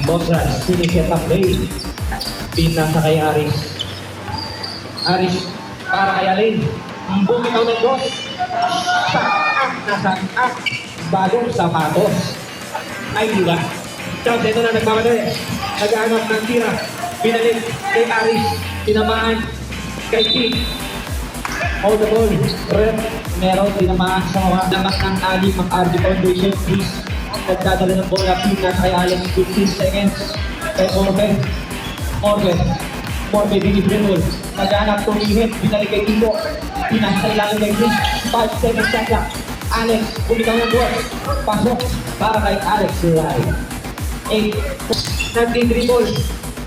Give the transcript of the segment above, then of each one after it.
Bosras, siniset up play. Pinasa kay Aris. Aris, para kay Alin. Bumitaw ng dos. Nasa bagong sapatos. Ay, diba? Tapos ito na nagmamadali. Nag-aanap ng tira. Binalik kay Aris. Tinamaan kay King. Hold the ball. Rep. Meron tinamaan sa mga damak ng anim ang RD Foundation. Please. Nagdadala ng bola, Pina kay Alex, 15 seconds. Kay Morbe, dinibrinol. Naghanap tumihit, binalik kay Tito. Pina sa ilangan kay Chris, 5 seconds shot lang. Alex, bumitaw ng bola. Pasok para kay Alex Live. 8, nagdidribble.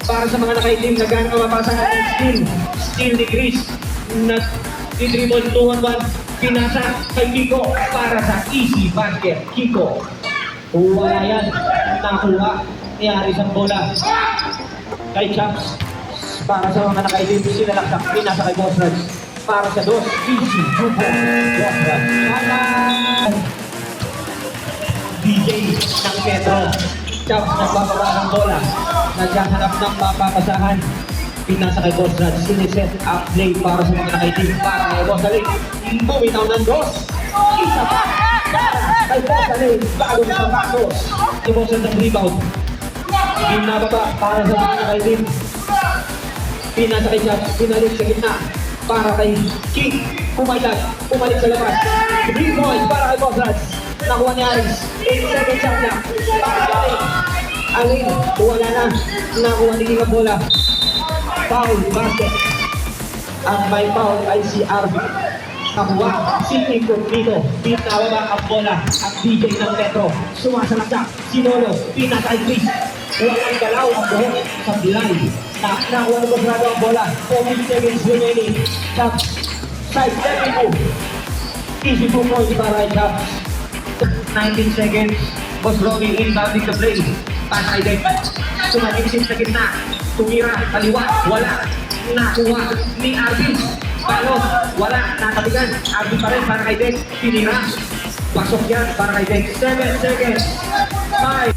Para sa mga nakaitim, naghanap ang mapasahan ng Steal ni Chris. Nagdidribble 2-on-1. Pinasa kay Kiko para sa easy basket. Kiko. Wala yan. Nakuha ni Aris ang bola. Kay Champs. Para sa mga nakailim, sinalaksak. Pinasa kay Bosrad. Para sa dos. Easy. Bosrad. DJ ng Pedro. Champs nagbababa ng bola. Naghahanap ng papapasahan. Pinasa kay Bosrad. Siniset up play para sa mga nakailim. Para kay Bosrad. Bumitaw ng dos. Isa pa. Ay, Bosrad. Bagong sapatos. Si Bosrad ng rebound. Binababa para sa mga nakailim. Pinasa kay Champs. Pinalik sa gitna. Para kay King. Pumayag. Pumalik sa labas. 3 points para kay Bosrad. Nakuha ni Aris. 8 seconds shot na. Para kay Alin. Wala na. Nakuha ni King ang bola. Foul basket. Ang may foul ay si RB. Nakuha si Incognito. Pinababa ang bola. Ang DJ ng Metro. Sumasalaksak. Si Lolo. Pinasa kay Chris. Walang galaw ang buhok sa bilay. Nakuha ni Bosrado ang bola. 14 seconds remaining. Chops. Side stepping move. Easy 2 points para kay Chops. 19 seconds. Boss Robbie inbounding the play. Pass kay Dek. Sumagisip sa gitna. Tumira. Kaliwa. Wala. Nakuha ni Arvin. Palo. Wala. Natabigan. Arvin pa rin para kay Dek. Tinira. Pasok yan para kay Dek. 7 seconds. 5.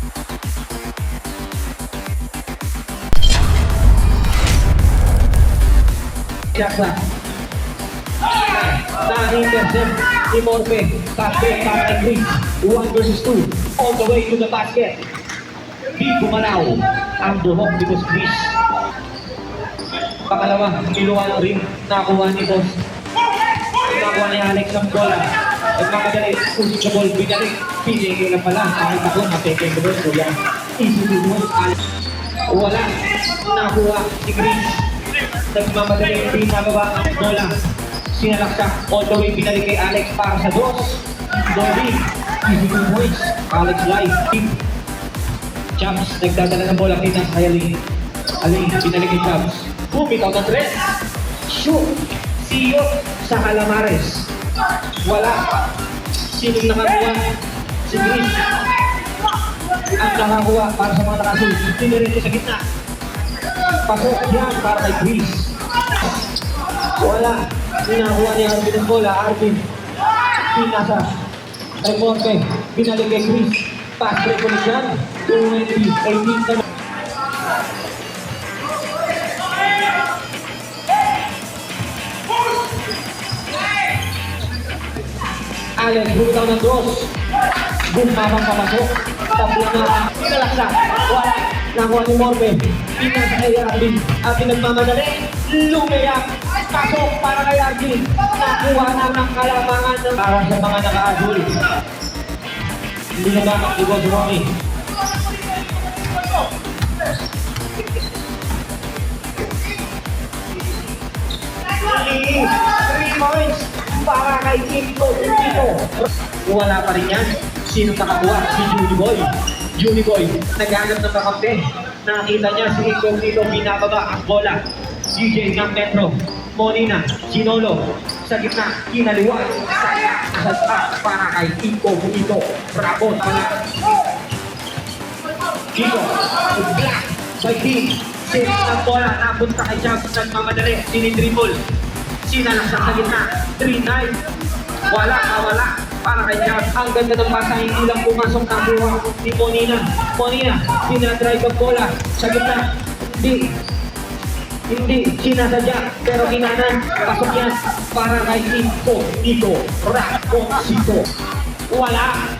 Jaksa. Na-intercept ni Morpe. Basket para kay Chris. 1 versus 2. All the way to the basket. Di gumalaw ang buhok ni Boss Chris. Pangalawa, kiluha ng ring. Nakuha ni Boss. Nakuha ni Alex ang bola. Nagmamadali. Push the ball. Binalik. Pinigil na pala. Kahit ako, napekeng the ball. So yan. Easy to do. Wala. Nakuha si Chris. Nagmamadali. Pinababa ang bola. Sinalaksak. All the way. Binalik kay Alex para sa dos. Dobby. Easy to points. Alex Live. Champs, nagdadala ng bola kita sa Alin. Alin, binalik kay Champs. Bumitaw ng tres. Shoot. Siyo sa Calamares. Wala. Sinong nakakuha? Si Chris. Ang nakakuha para sa mga nakasul. Tinirin sa gitna. Pasok yan para kay Chris. Wala. Ninakuha ni Arvin ng bola. Arvin. Pinasa. Kay Morpe. Binalik kay Chris. Pass break ulit yan. 20-18 ka na. Alex, bumitaw ng dos. Bumabang papasok. Tapos na. Pinalaksak. Wala. Nakuha ni Morbe. Pinasa kay Arvin. Arvin nagmamadali. Lumiyak. Pasok para kay Arvin. Nakuha na ng kalamangan para sa mga naka-adul. Nilabanak ni Boss Romy. Three points para kay Kiko Tito. Wala pa rin yan. Sino nakakuha? Si Juniboy. Juniboy, naghanap ng kakampi. Nakita niya si Kiko Tito, binababa ang bola. DJ ng Metro. Monina, Ginolo. Sa gitna, kinaliwa. Sa para kay Kiko Tito. Bravo, pala. Kiko, black by team. Save ng bola, napunta kay Jump, nagmamadali, sinidribble. Sinalaksak sa gitna, 3-9. Wala, para kay Jump. Ang ganda ng pasa, hindi lang pumasok na buha ni Monina. Monina, sinadrive ang bola sa gitna. Hindi, sinasadya, pero kinanan, pasok yan para kay Kiko Tito. Ramoncito. Wala.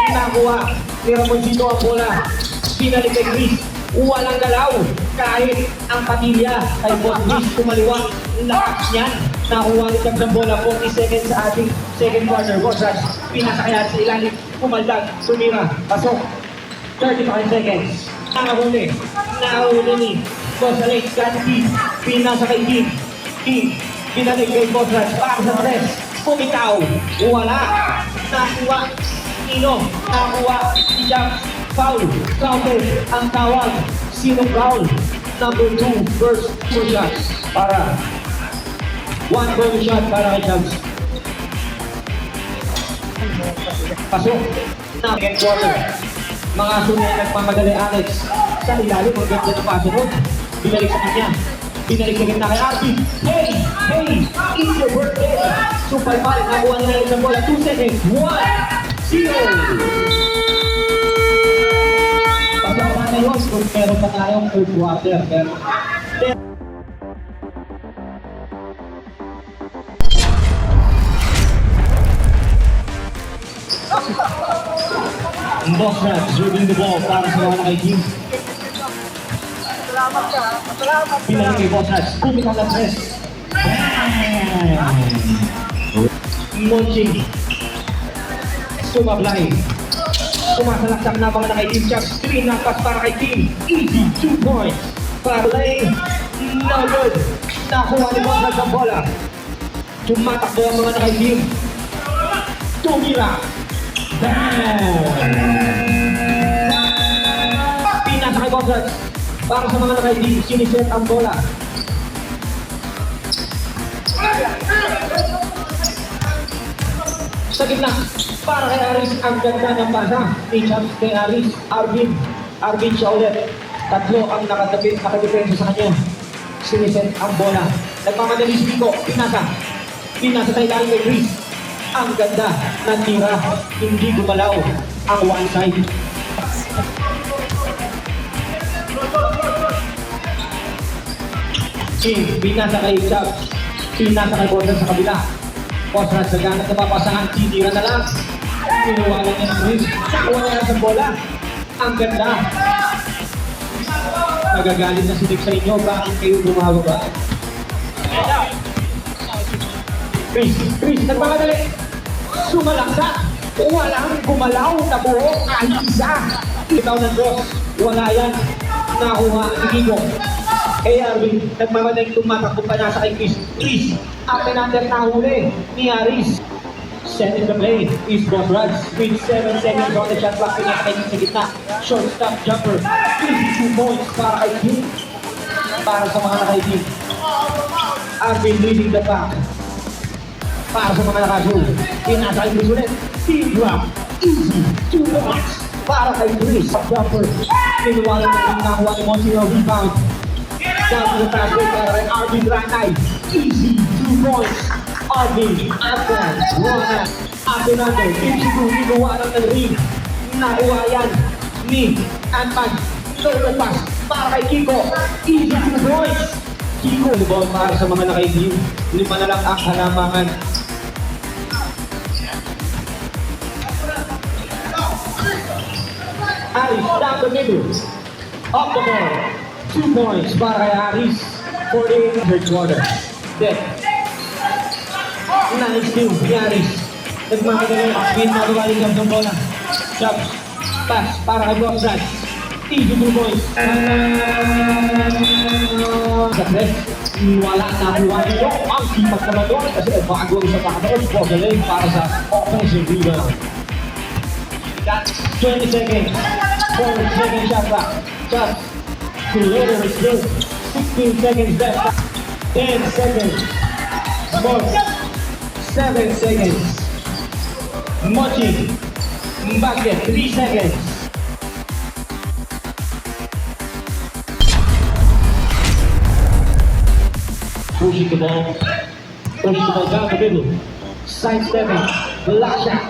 Nakuha ni Ramoncito ang bola. Pinalik kay Chris. Walang galaw. Kahit ang patilya kay Boss Chris kumaliwa. Lakas niyan. Nakuha ni Jump ng bola. 40 seconds sa ating second quarter. Boss Raj, pinasakayan sa ilalim. Pumaldag, sumira, pasok. 35 seconds. Nakahuli ni Boss Alex Ganti. Pinasa kay King. Pinalik kay Boss Raj. Para sa tres. Pumitaw. Wala. Nakuha. Nino. Nakuha. Si Jump. Foul. Counter. Ang tawag. Sino foul? Number 2. First 2 shots. Para. 1 bonus shot para kay Jump. Pasok. Na second quarter. Mga sunay nagmamadali Alex. Sa ilalim. Ang ganda ng paso nun. Binalik sa kanya. Binalik sa gitna kay Arby. Hey! It's your birthday! Super Mario. Nakuha nila yung bola. 2 seconds. 1-0! Pasok na yun, kung meron pa tayong third quarter. Boss Raj, dribbling the ball para sa mga nakaiging. Pinalik kay Boss Raj, pumikang na press. Monching. Sumablay. Sumasalaksak na mga naka-team Chuck. 3 na pass para kay team. Easy, 2 points. Para lane. No good. Nakuha ni Boss ang bola. Tumatakbo ang mga naka-team. Tumira. Bam! Pinasa kay Boss. Para sa mga naka-team, siniset ang bola. Sa gitna, para kay Aris, ang ganda ng pasa ni Champs kay Aris. Arvin siya ulit. Tatlo ang nakadepensa sa kanya. Siniset ang bola. Nagmamadali si Kiko. Pinasa tayo lang kay Chris. Ang ganda ng tira. Hindi gumalaw ang one side. Pinasa kay Champs. Pinasa kay Bosan sa kabila. Bosan sa ganat na papasahan. Titira na lang. Pinuwalan niya ng Chris. Nakuha na sa bola. Ang ganda. Nagagalit na si Nick sa inyo. Bakit kayo bumababa? Chris, nagmamadali. Sumalaksak. Walang gumalaw na buo kahit isa. Ikaw ng Diyos. Wala yan. Nakuha ni Kiko. Kaya Arvin, nagmamadaling tumatakbo pa nasa kay Chris. Chris, ang penalty na huli ni Aris. Setting the play is Boss Raj with 7 seconds on the shot clock. Pinakainig sa gitna. Shortstop jumper. 52 points para kay King. Para sa mga naka-team. Arvin leading the pack. Para sa mga naka-zoom. Pinasa kay Chris ulit. Team drop. Easy. 2 points. Para kay Chris. Jumper. Pinuwalan na rin nakuha ni Monsignor rebound. Down to the passway para kay Arvin Ranay. Easy. 2 points. Arvin, Atlan, Rona, Atenando, Pinchigo, Inuwaran ng ring. Nakuha yan ni Antman. Low pass para kay Kiko. Easy 2 points. Kiko, ball para sa mga naka-team. 5 na lang ang halamangan. Aris, down the middle. Up the ball. 2 points para kay Aris. 48 third quarter. Then, nice move ni Aris. Nagmamadali. Win na gawaling Jobs ng bola. Jobs. Pass para kay Boxrad. Easy 2 points. Sa press. Wala na kuha nyo ang sipag naman doon kasi bago ang isang kakataon. Bogaling para sa offensive rebound. That's 20 seconds. 4 seconds shot clock. Just to later is still 16 seconds left. 10 seconds. More. 7 seconds. Mochi. Basket. 3 seconds. Pushing the ball. Pushing the ball down the middle. Sidestepping. Block shot.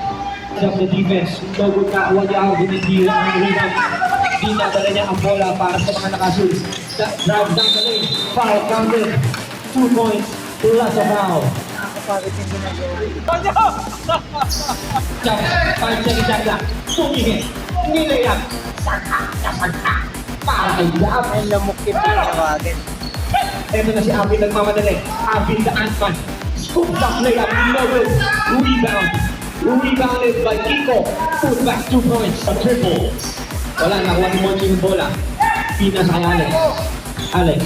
Of the defense. No good na kuha niya ang hindi lang ang rebound. Dinadala niya ang bola para sa mga nakasul. Drive down the lane. Foul counted. 2 points. Plus a foul. Jump. 5 seconds shot clock. Tumingin. Nilayap. Saka. Para kay Jab. Ang lamukip yung tawagin. Ito na si Avin nagmamadali. Avin the Ant-Man. Scoop back layup. No good. Rebound. Rebounded by Kiko. Put back 2 points. A triple. Wala, nakuha ni Monchi yung bola. Pinasa kay Alex. Alex,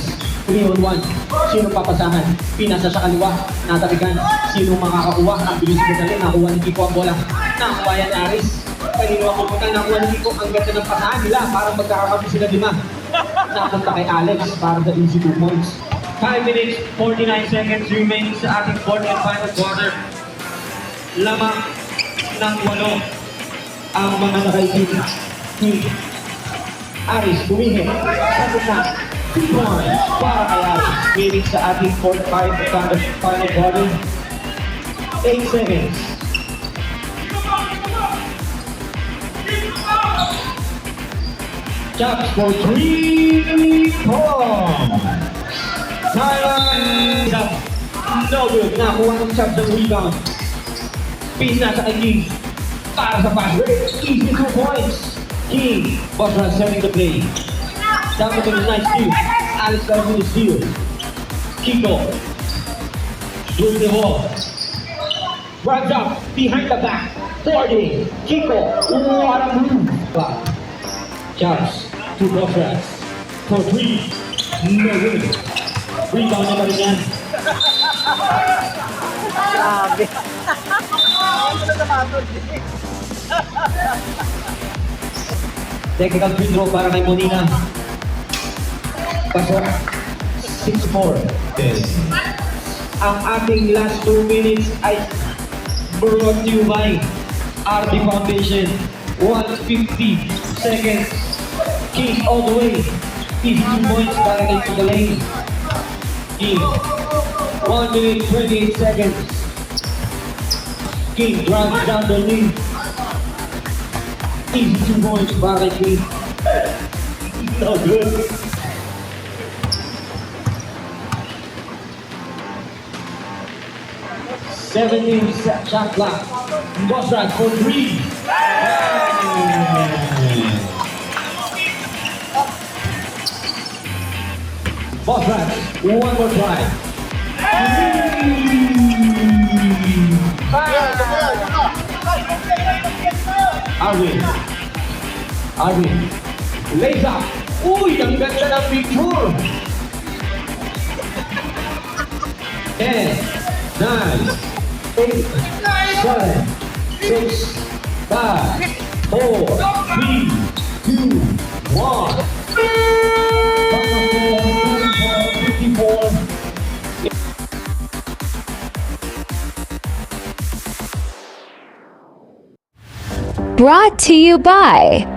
3-on-1. Sino papasahan? Pinasa sa kaliwa. Natatigan. Sino makakakuha? Ang bilis mo dali. Nakuha ni Kiko ang bola. Nakuha yan ni Aris. Kanino ang pupunta? Nakuha ni Kiko. Ang ganda ng pasahan nila. Parang magkakakabi sila 5. Napunta kay Alex para sa easy 2 points. 5 minutes, 49 seconds remaining sa ating fourth and final quarter. Lamang ng 8 ang mga nakaitin ni Aris Bumihe. Sabi na, 2 points para kay Aris. Meaning sa ating fourth and final quarter. 8 seconds. Chops for 3 points. Thailand! No good. Nakuha ng Chops ng rebound. Pisa sa kay King. Para sa pass. Easy 2 points. King. Bosra setting the play. Dapat ito nice steal. Alex Garvin steal. Kiko. Through the ball. Runs up. Behind the back. 40. Kiko. What a move. Chops to Bosra. For 3. No good. Rebound na ba rin yan? Grabe. Technical free throw para kay Monina. Pasok. 6-4. Ang ating last 2 minutes ay brought to you by RD Foundation. 150 seconds. King all the way. Easy 2 points para kay Pagalain. King. 1 minute 28 seconds. King runs down the lane. Easy 2 points para kay King. No good. Seventeen shot clock. Bosra for 3. Bosra, one more try. Arvin. Lays up. Uy, ang ganda ng picture. 10, 9, 8, 7, 6, 5, 4, 3, 2, 1. Brought to you by